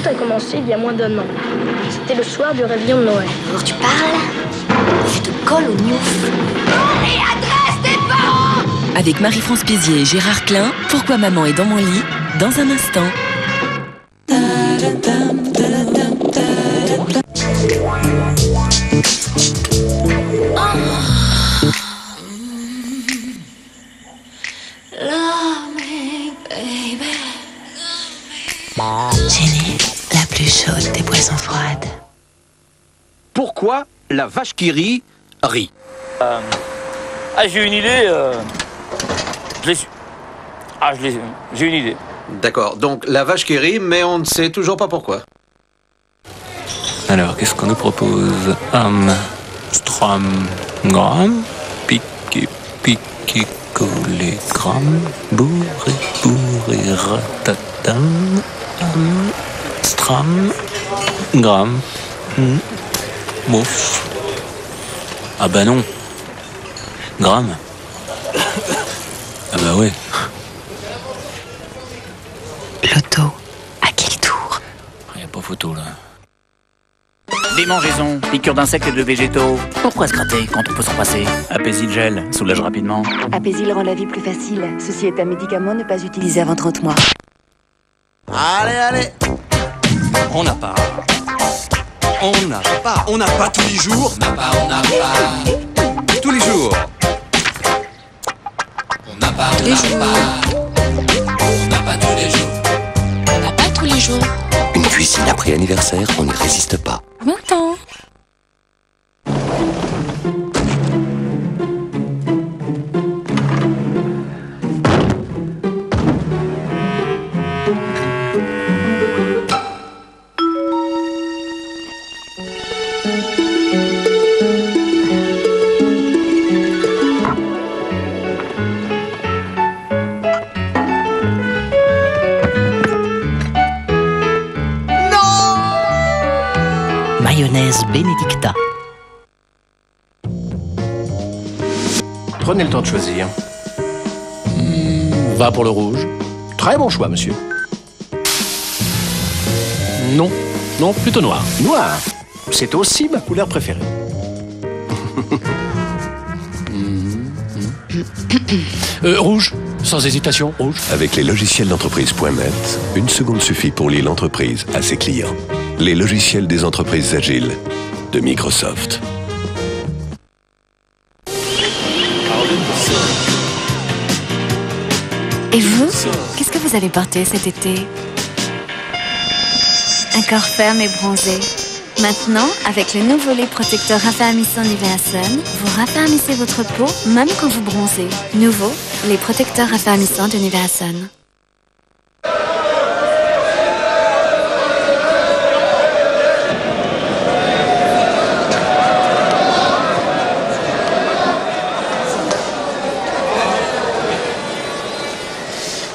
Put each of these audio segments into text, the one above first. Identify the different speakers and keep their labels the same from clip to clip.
Speaker 1: Tout a commencé il y a moins d'1 an. C'était le soir du réveillon de Noël.
Speaker 2: Alors tu parles? Je te colle au gnouf.
Speaker 3: Et adresse des parents!
Speaker 4: Avec Marie-France Pézier et Gérard Klein, Pourquoi maman est dans mon lit, dans un instant.
Speaker 5: Jenny, la plus chaude des boissons froides.
Speaker 6: Pourquoi la vache qui rit?
Speaker 7: J'ai une idée. J'ai une idée.
Speaker 6: D'accord, donc la vache qui rit, mais on ne sait toujours pas pourquoi.
Speaker 8: Alors, qu'est-ce qu'on nous propose? Stram, gramme, piqué, piqué, collé, gramme, bourré, bourré, ratatam, stram, gramme, mouf. Ah bah non. Gramme. Ah bah ouais.
Speaker 5: Loto, à quel tour?
Speaker 8: Y a pas photo là.
Speaker 7: Démangeaison, piqûre d'insectes et de végétaux. Pourquoi se gratter quand on peut s'en passer? Apaisil Gel, soulage rapidement.
Speaker 9: Apaisil rend la vie plus facile. Ceci est un médicament ne pas utiliser avant 30 mois.
Speaker 10: Allez. On n'a pas tous les jours. On n'a pas. Tous les jours.
Speaker 5: On n'a pas tous les jours.
Speaker 10: On n'a pas tous les jours.
Speaker 5: On n'a pas tous les jours.
Speaker 11: Une cuisine après anniversaire, on n'y résiste pas.
Speaker 5: Longtemps.
Speaker 4: Mayonnaise Benedicta.
Speaker 12: Prenez le temps de choisir. Va pour le rouge. Très bon choix, monsieur. Non, plutôt noir. Noir, c'est aussi ma couleur préférée. Rouge, sans hésitation, rouge.
Speaker 13: Avec les logiciels d'entreprise.net, 1 seconde suffit pour lire l'entreprise à ses clients. Les logiciels des entreprises agiles de Microsoft.
Speaker 5: Et vous, qu'est-ce que vous allez porter cet été? Un corps ferme et bronzé. Maintenant, avec le nouveau lait protecteur raffermissant Nivea Sun, vous raffermissez votre peau même quand vous bronzez. Nouveau, lait protecteur raffermissant de Nivea Sun.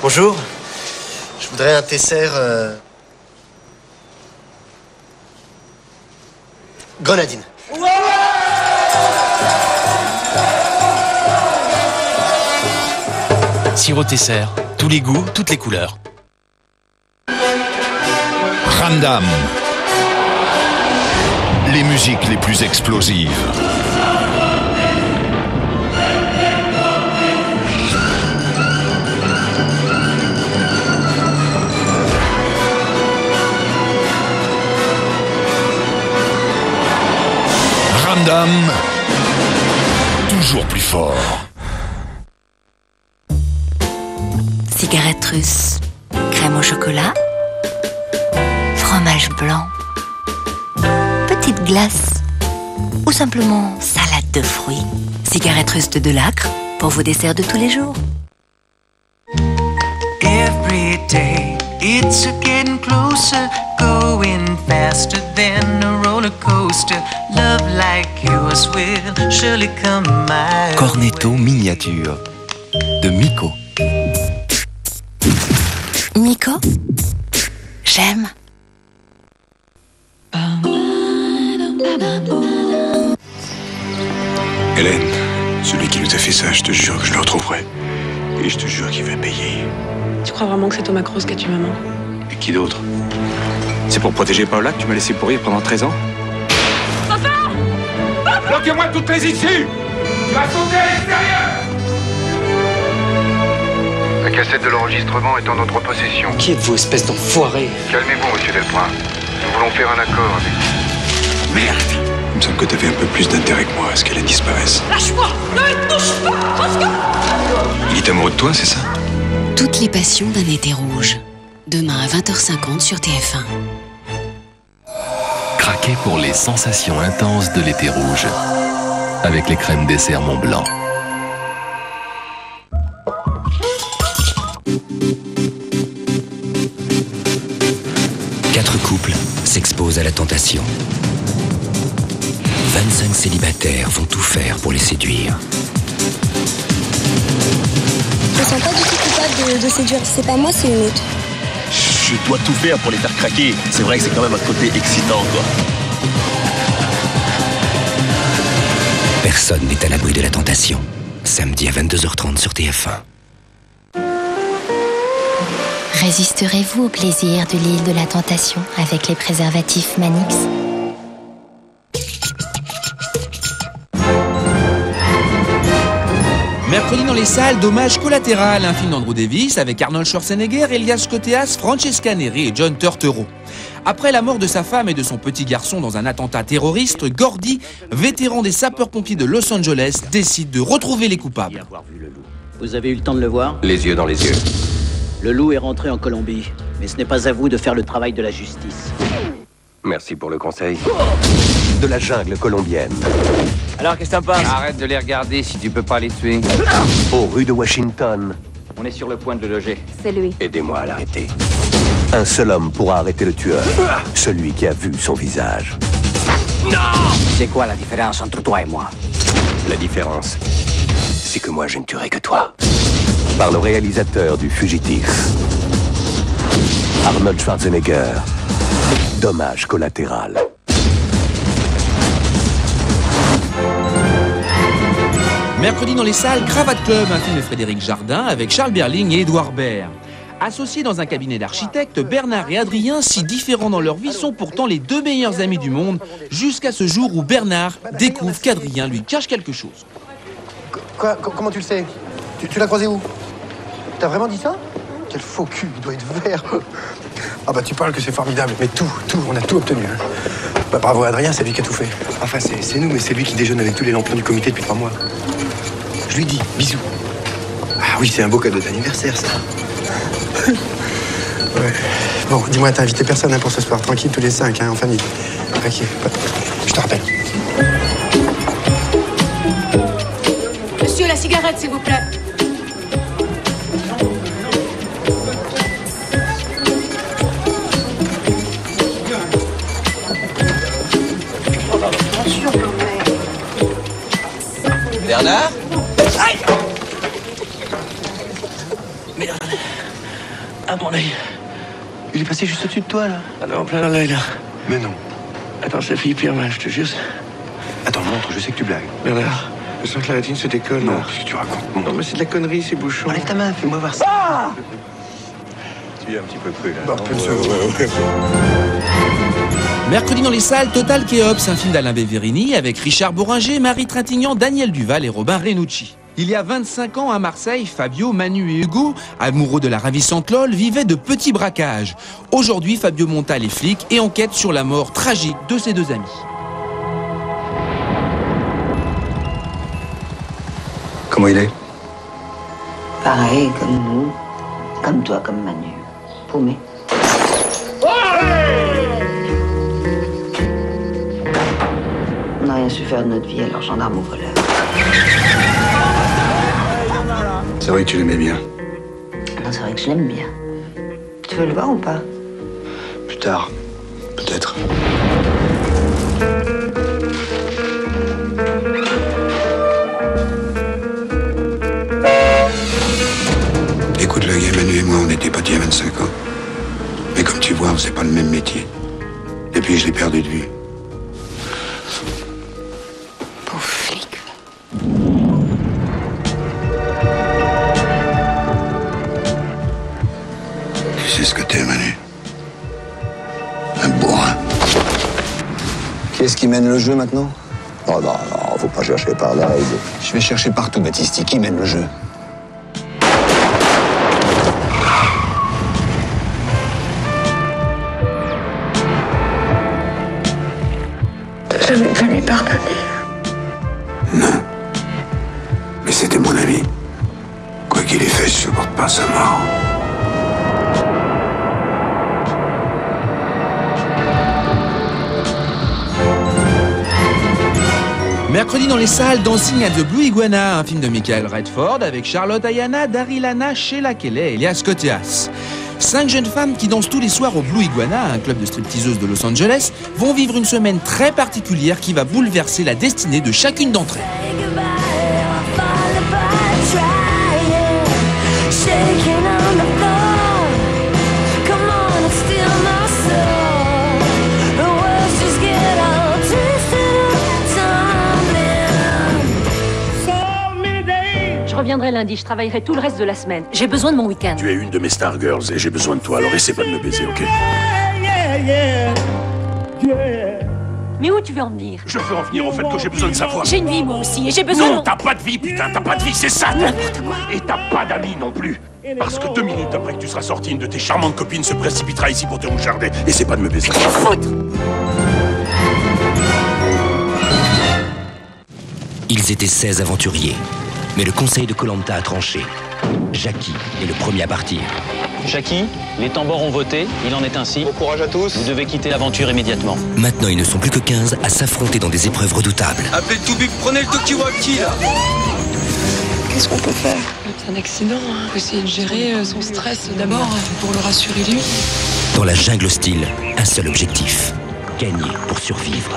Speaker 10: Bonjour. Je voudrais un Tesser grenadine.
Speaker 12: Sirop Tesser, tous les goûts, toutes les couleurs.
Speaker 14: Ramdam. Les musiques les plus explosives. Ramdam. Toujours plus fort.
Speaker 5: Cigarette russe, crème au chocolat, fromage blanc, petite glace ou simplement salade de fruits. Cigarette russe de Delacre pour vos desserts de tous les jours.
Speaker 15: Every day it's getting closer, going faster than a roller coaster. Love like yours will surely come my way.
Speaker 11: Cornetto miniature de Miko.
Speaker 5: Miko, j'aime.
Speaker 13: Hélène, celui qui nous a fait ça, je te jure que je le retrouverai. Et je te jure qu'il va payer.
Speaker 16: Tu crois vraiment que c'est Thomas Cross qui a tué maman?
Speaker 13: Et qui d'autre?
Speaker 16: C'est pour protéger Paola que tu m'as laissé pourrir pendant 13 ans?
Speaker 3: Papa!
Speaker 16: Bloquez-moi toutes les issues! Tu vas sauter à l'extérieur!
Speaker 17: La cassette de l'enregistrement est en notre possession.
Speaker 18: Qui êtes-vous, espèce d'enfoiré?
Speaker 17: Calmez-vous, monsieur Delpoint. Nous voulons faire un accord avec vous.
Speaker 16: Merde! Il me semble que t'avais un peu plus d'intérêt que moi à ce qu'elle disparaisse.
Speaker 3: Lâche-moi! Ne me touche pas!
Speaker 16: Il est amoureux de toi, c'est ça?
Speaker 19: Toutes les passions d'un été rouge. Demain à 20h50 sur TF1.
Speaker 20: Craquez pour les sensations intenses de l'été rouge. Avec les crèmes dessert Mont-Blanc.
Speaker 11: Quatre couples s'exposent à la tentation. 25 célibataires vont tout faire pour les séduire.
Speaker 1: Je me sens pas du tout coupable de séduire. C'est pas moi, c'est une autre.
Speaker 12: Je dois tout faire pour les faire craquer. C'est vrai que c'est quand même un côté excitant, quoi.
Speaker 11: Personne n'est à l'abri de la tentation. Samedi à 22h30 sur TF1.
Speaker 5: Résisterez-vous au plaisir de l'île de la tentation avec les préservatifs Manix?
Speaker 21: Mercredi dans les salles, Dommage collatéral, un film d'Andrew Davis avec Arnold Schwarzenegger, Elias Koteas, Francesca Neri et John Turturro. Après la mort de sa femme et de son petit garçon dans un attentat terroriste, Gordy, vétéran des sapeurs-pompiers de Los Angeles, décide de retrouver les coupables.
Speaker 22: Vous avez eu le temps de le voir?
Speaker 13: Les yeux dans les yeux.
Speaker 22: Le loup est rentré en Colombie, mais ce n'est pas à vous de faire le travail de la justice.
Speaker 13: Merci pour le conseil. De la jungle colombienne.
Speaker 22: Alors, qu'est-ce que t'en penses?
Speaker 7: Arrête de les regarder si tu peux pas les tuer.
Speaker 13: Aux rues de Washington.
Speaker 7: On est sur le point de le loger.
Speaker 9: C'est lui.
Speaker 13: Aidez-moi à l'arrêter. Un seul homme pourra arrêter le tueur. Celui qui a vu son visage.
Speaker 22: Non! C'est quoi la différence entre toi et moi?
Speaker 13: La différence, c'est que moi je ne tuerai que toi. Par le réalisateur du Fugitif, Arnold Schwarzenegger. Dommage collatéral.
Speaker 21: Mercredi dans les salles, Cravate Club, un film de Frédéric Jardin avec Charles Berling et Édouard Baird. Associés dans un cabinet d'architectes, Bernard et Adrien, si différents dans leur vie, sont pourtant les deux meilleurs amis du monde, jusqu'à ce jour où Bernard découvre qu'Adrien lui cache quelque chose.
Speaker 23: Quoi? Comment tu le sais? Tu l'as croisé où? T'as vraiment dit ça? Quel faux cul, il doit être vert. Ah bah tu parles que c'est formidable, mais tout, on a tout obtenu. Hein. Bah bravo Adrien, c'est lui qui a tout fait. Enfin c'est nous, mais c'est lui qui déjeune avec tous les lampions du comité depuis 3 mois. Je lui dis, bisous. Ah oui, c'est un beau cadeau d'anniversaire ça. Ouais. Bon, dis-moi, t'as invité personne hein, pour ce soir, tranquille, tous les 5, hein, en famille. Ok, je te rappelle.
Speaker 3: Monsieur, la cigarette, s'il vous plaît.
Speaker 7: Bernard?
Speaker 18: Aïe! Merde. Ah mon œil.
Speaker 23: Il est passé juste au-dessus de toi, là.
Speaker 18: Ah non, en plein dans l'œil, là.
Speaker 23: Mais non.
Speaker 18: Attends, ça fait hyper mal, je te jure.
Speaker 23: Attends, montre, je sais que tu blagues.
Speaker 18: Bernard, je sens que la rétine se décolle.
Speaker 23: Non, qu'est-ce que tu racontes?
Speaker 18: Non, mais c'est de la connerie, ces bouchons.
Speaker 23: Enlève ta main, fais-moi voir ça.
Speaker 18: Ah!
Speaker 13: Tu es un petit peu cru, là.
Speaker 23: Bon, ouais.
Speaker 21: Mercredi dans les salles, Total Kéops, un film d'Alain Bévérini avec Richard Boringer, Marie Trintignant, Daniel Duval et Robin Renucci. Il y a 25 ans à Marseille, Fabio, Manu et Hugo, amoureux de la ravissante Lol, vivaient de petits braquages. Aujourd'hui, Fabio Monta les flics et enquête sur la mort tragique de ses deux amis.
Speaker 23: Comment il est?
Speaker 2: Pareil, comme nous. Comme toi, comme Manu. Paumé. On n'a rien su faire de notre vie, alors gendarme ou voleur.
Speaker 23: C'est vrai que tu l'aimais bien.
Speaker 2: Non, c'est vrai que je l'aime bien. Tu veux le voir ou pas?
Speaker 23: Plus tard, peut-être.
Speaker 24: Écoute, le gars, Manu et moi, on était potes il y a 25 ans. Mais comme tu vois, c'est pas le même métier. Et puis, je l'ai perdu de vue.
Speaker 2: Pauvre flic.
Speaker 24: Tu sais ce que t'es, Manu?
Speaker 4: Qui est-ce qui mène le jeu maintenant? Oh non, non, faut pas chercher par là. Je vais chercher partout, Baptiste. Qui mène le jeu?
Speaker 23: J'avais pas lui pardonner.
Speaker 24: Non. Mais c'était mon ami. Quoi qu'il ait fait, je supporte pas sa mort.
Speaker 21: Mercredi dans les salles, Dancing at the Blue Iguana, un film de Michael Redford avec Charlotte Ayana, Daryl Hannah, Sheila Kelley et Elias Koteas. 5 jeunes femmes qui dansent tous les soirs au Blue Iguana, un club de stripteaseuses de Los Angeles, vont vivre une semaine très particulière qui va bouleverser la destinée de chacune d'entre elles.
Speaker 6: Je reviendrai lundi, je travaillerai tout le reste de la semaine. J'ai besoin de mon week-end.
Speaker 14: Tu es une de mes star girls et j'ai besoin de toi, alors essaie pas de me baiser, ok?
Speaker 6: Mais où tu veux en venir?
Speaker 14: Je veux en venir au fait que j'ai besoin de savoir.
Speaker 6: J'ai une vie moi aussi et j'ai besoin
Speaker 14: Non, t'as pas de vie, putain, t'as pas de vie, c'est ça!
Speaker 6: N'importe quoi.
Speaker 14: Et t'as pas d'amis non plus. Parce que 2 minutes après que tu seras sorti, une de tes charmantes copines se précipitera ici pour te moucharder. Essaie pas de me baiser.
Speaker 11: Ils étaient 16 aventuriers. Mais le conseil de Koh-Lanta a tranché. Jackie est le premier à partir.
Speaker 8: Jackie, les tambours ont voté, il en est ainsi.
Speaker 10: Bon courage à tous.
Speaker 8: Vous devez quitter l'aventure immédiatement.
Speaker 11: Maintenant, ils ne sont plus que 15 à s'affronter dans des épreuves redoutables.
Speaker 10: Appelez le Toubib, prenez le Tokiwaki là.
Speaker 25: Qu'est-ce qu'on peut faire? C'est un accident, hein. Faut essayer de gérer son stress d'abord pour le rassurer lui.
Speaker 11: Dans la jungle hostile, un seul objectif. Gagner pour survivre.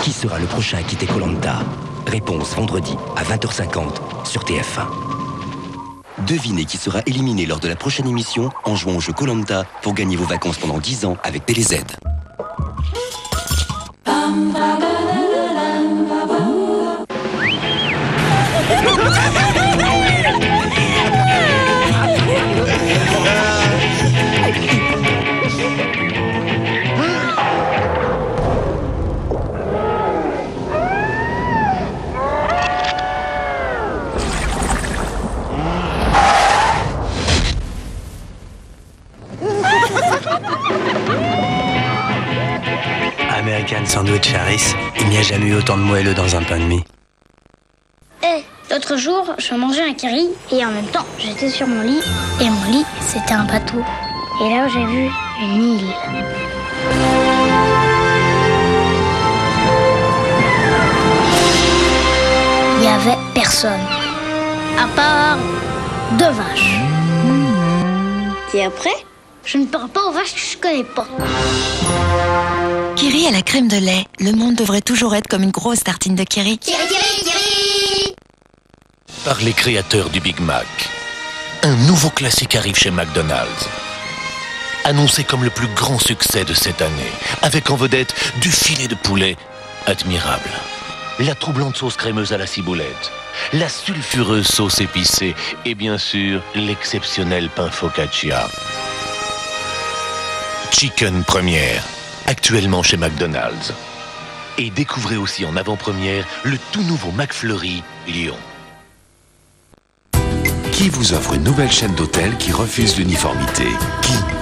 Speaker 11: Qui sera le prochain à quitter Koh-Lanta? Réponse vendredi à 20h50 sur TF1. Devinez qui sera éliminé lors de la prochaine émission en jouant au jeu Koh-Lanta pour gagner vos vacances pendant 10 ans avec TéléZ.
Speaker 26: American Sandwich Harris, il n'y a jamais eu autant de moelleux dans un pain de mie.
Speaker 1: L'autre jour, je mangeais un curry et en même temps, j'étais sur mon lit. Et mon lit, c'était un bateau. Et là, j'ai vu une île. Il n'y avait personne. À part 2 vaches. Et après, je ne parle pas aux vaches que je connais pas.
Speaker 27: Kiri à la crème de lait. Le monde devrait toujours être comme une grosse tartine de Kiri.
Speaker 1: Kiri, Kiri, Kiri!
Speaker 14: Par les créateurs du Big Mac, un nouveau classique arrive chez McDonald's. Annoncé comme le plus grand succès de cette année, avec en vedette du filet de poulet admirable, la troublante sauce crémeuse à la ciboulette, la sulfureuse sauce épicée et bien sûr l'exceptionnel pain focaccia. Chicken Première, actuellement chez McDonald's. Et découvrez aussi en avant-première le tout nouveau McFlurry Lyon.
Speaker 28: Qui vous offre une nouvelle chaîne d'hôtels qui refuse l'uniformité?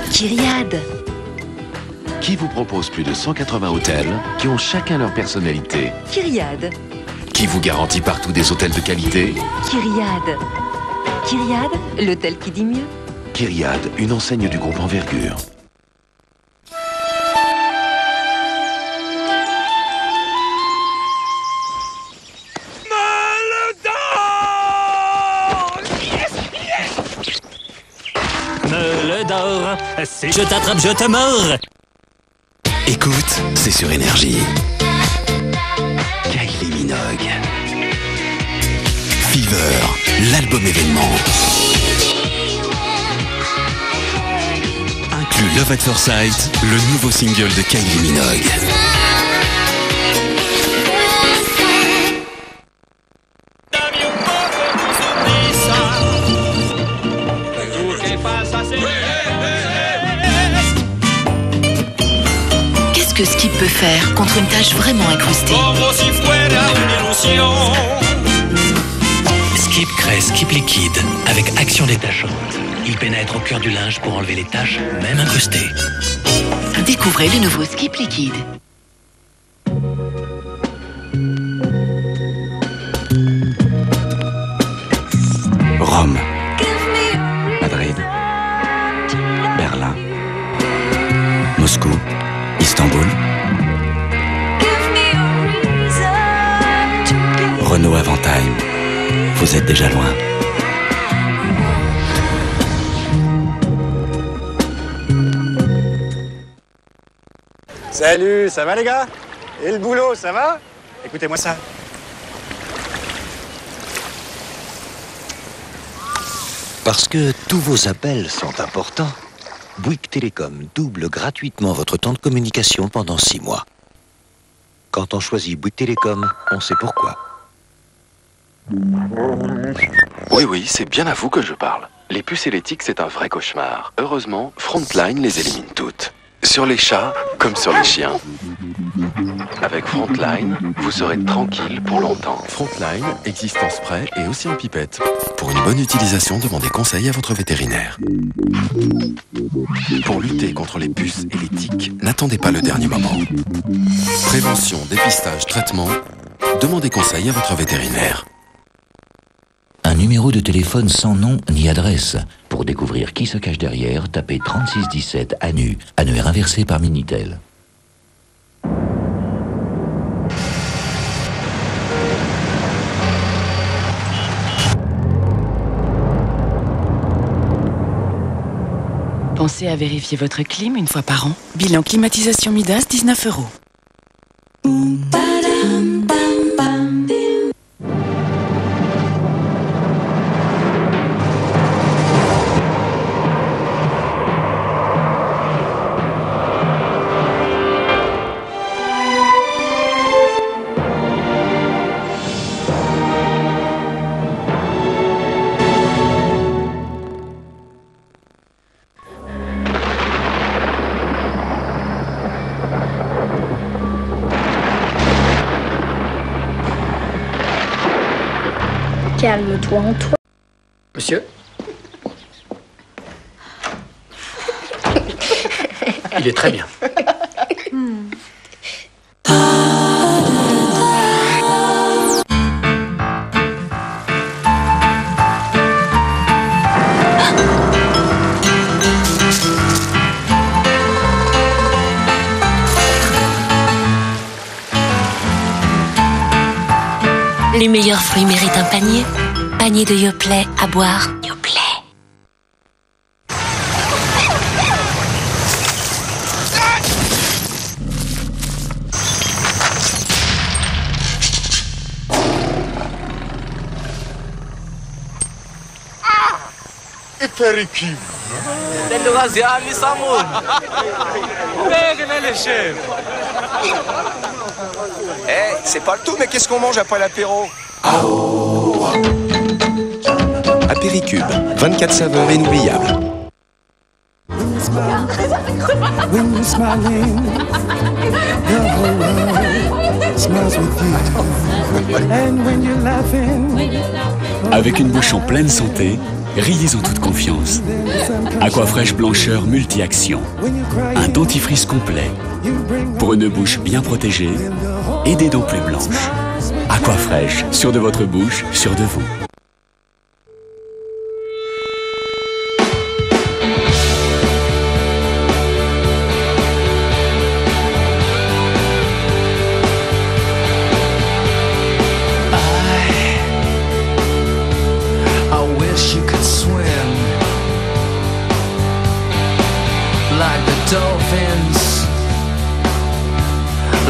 Speaker 9: Kyriade.
Speaker 28: Qui vous propose plus de 180 hôtels qui ont chacun leur personnalité?
Speaker 9: Kyriade.
Speaker 28: Qui vous garantit partout des hôtels de qualité?
Speaker 9: Kyriade. Kyriade, l'hôtel qui dit mieux.
Speaker 28: Kyriade, une enseigne du groupe Envergure.
Speaker 7: Si je t'attrape, je te mords.
Speaker 28: Écoute, c'est sur Énergie. Kylie Minogue. Fever, l'album événement. Inclut Love at First Sight, le nouveau single de Kylie Minogue.
Speaker 27: que Skip peut faire contre une tâche vraiment incrustée.
Speaker 11: Skip crée Skip liquide avec action détachante. Il pénètre au cœur du linge pour enlever les taches, même incrustées.
Speaker 27: Découvrez le nouveau Skip liquide.
Speaker 5: Rome, Madrid, Berlin, Moscou, Istanbul. Renault Avantime, vous êtes déjà loin.
Speaker 12: Salut, ça va les gars? Et le boulot, ça va? Écoutez-moi ça.
Speaker 15: Parce que tous vos appels sont importants, Bouygues Télécom double gratuitement votre temps de communication pendant 6 mois. Quand on choisit Bouygues Télécom, on sait pourquoi.
Speaker 28: Oui, c'est bien à vous que je parle. Les puces électriques, c'est un vrai cauchemar. Heureusement, Frontline les élimine toutes. Sur les chats, comme sur les chiens. Avec Frontline, vous serez tranquille pour longtemps.
Speaker 16: Frontline existe en spray et aussi en pipette. Pour une bonne utilisation, demandez conseil à votre vétérinaire. Pour lutter contre les puces et les tiques, n'attendez pas le dernier moment. Prévention, dépistage, traitement, demandez conseil à votre vétérinaire.
Speaker 11: Un numéro de téléphone sans nom ni adresse. Pour découvrir qui se cache derrière, tapez 3617 ANU, annuaire inversé par Minitel.
Speaker 17: Pensez à vérifier votre clim une fois par an. Bilan climatisation Midas, 19 €.
Speaker 1: Calme-toi, Antoine.
Speaker 19: Monsieur? Il est très bien.
Speaker 20: Les meilleurs fruits méritent un panier. Panier de Yoplait à boire. Yoplait.
Speaker 10: Hypericube.
Speaker 22: Eh, c'est pas le tout, mais qu'est-ce qu'on mange après l'apéro?
Speaker 16: Apéricube, 24 saveurs inoubliables.
Speaker 29: Avec une bouche en pleine santé, riez en toute confiance. Aquafresh blancheur multi-action. Un dentifrice complet. Pour une bouche bien protégée et des dents plus blanches. Aquafresh, sûr de votre bouche, sûr de vous.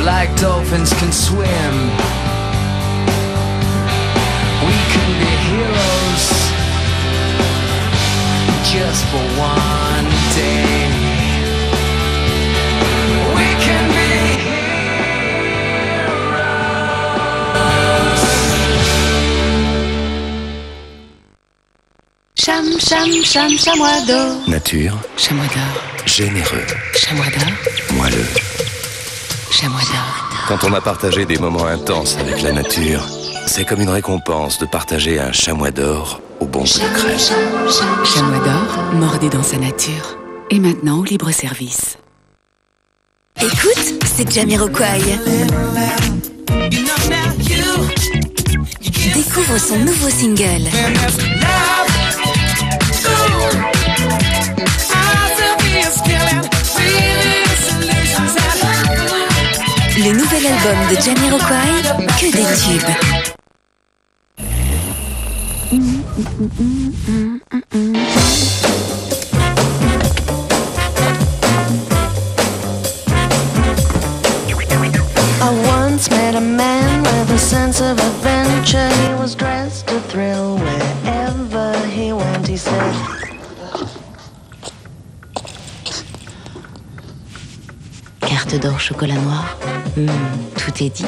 Speaker 30: Like dolphins can swim. We can be heroes just for one day. We can be heroes.
Speaker 17: Cham, cham, cham, chamois d'eau.
Speaker 16: Nature.
Speaker 17: Chamois d'or.
Speaker 16: Généreux.
Speaker 17: Chamois d'or.
Speaker 16: Moelleux.
Speaker 17: Chamois d'or.
Speaker 11: Quand on a partagé des moments intenses avec la nature, c'est comme une récompense de partager un chamois d'or au bon goût de crème.
Speaker 17: Chamois d'or, mordez dans sa nature. Et maintenant au libre service.
Speaker 27: Écoute, c'est Jamiroquai. Découvre son nouveau single. Le nouvel album de Jamiroquai, que des tubes.
Speaker 2: I once met a man with a sense of adventure. He was dressed to thrill wherever he went, he said.
Speaker 9: Carte d'or, chocolat noir. Tout est dit.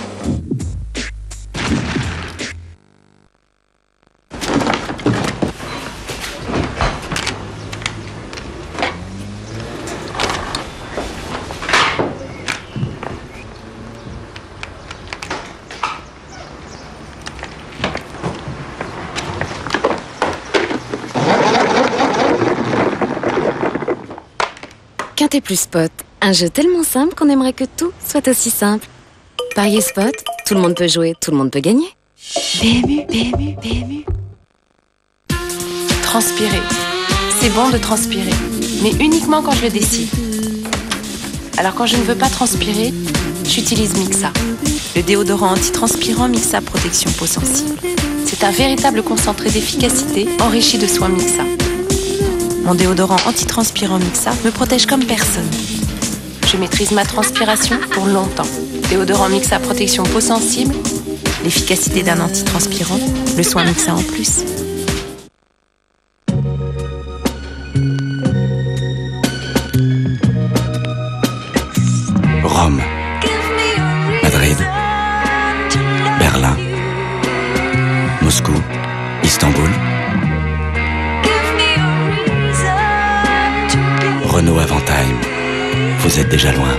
Speaker 3: Quintet plus Spot, un jeu tellement simple qu'on aimerait que tout soit aussi simple. Parier Spot, tout le monde peut jouer, tout le monde peut gagner.
Speaker 17: PMU, PMU, PMU. Transpirer. C'est bon de transpirer, mais uniquement quand je le décide. Alors quand je ne veux pas transpirer, j'utilise Mixa. Le déodorant antitranspirant Mixa Protection Peau Sensible. C'est un véritable concentré d'efficacité enrichi de soins Mixa. Mon déodorant antitranspirant Mixa me protège comme personne. Je maîtrise ma transpiration pour longtemps. Déodorant Mixa Protection Peau Sensible, l'efficacité d'un antitranspirant, le soin Mixa en plus.
Speaker 5: Rome, Madrid, Berlin, Moscou, Istanbul. Renault Avantime, vous êtes déjà loin.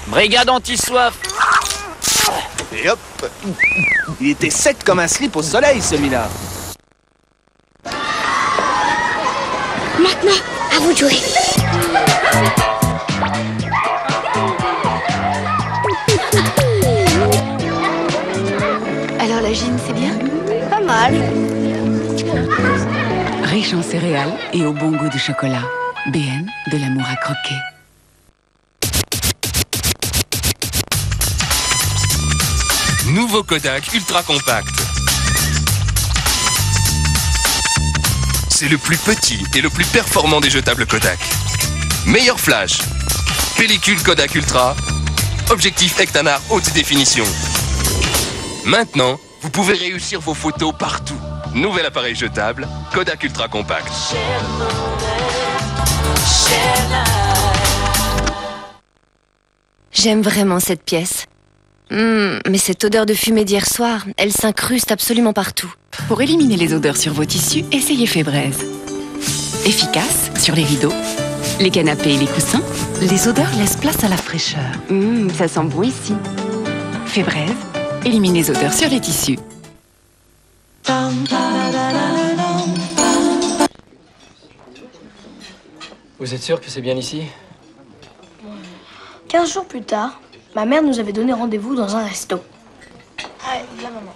Speaker 7: Brigade anti-soif.
Speaker 22: Et hop. Il était sec comme un slip au soleil, celui-là.
Speaker 1: Maintenant, à vous de jouer.
Speaker 9: Alors la gym, c'est bien?
Speaker 1: Pas mal.
Speaker 17: Riche en céréales et au bon goût du chocolat. BN, de l'amour à croquer.
Speaker 4: Nouveau Kodak Ultra Compact. C'est le plus petit et le plus performant des jetables Kodak. Meilleur flash. Pellicule Kodak Ultra. Objectif Ektanar haute définition. Maintenant, vous pouvez réussir vos photos partout. Nouvel appareil jetable, Kodak Ultra Compact.
Speaker 9: J'aime vraiment cette pièce. Mais cette odeur de fumée d'hier soir, elle s'incruste absolument partout.
Speaker 17: Pour éliminer les odeurs sur vos tissus, essayez Febreze. Efficace sur les rideaux, les canapés et les coussins, les odeurs laissent place à la fraîcheur. Ça sent bon ici. Febreze élimine les odeurs sur les tissus.
Speaker 19: Vous êtes sûr que c'est bien ici?
Speaker 1: 15 jours plus tard, ma mère nous avait donné rendez-vous dans un resto. Allez, viens maman.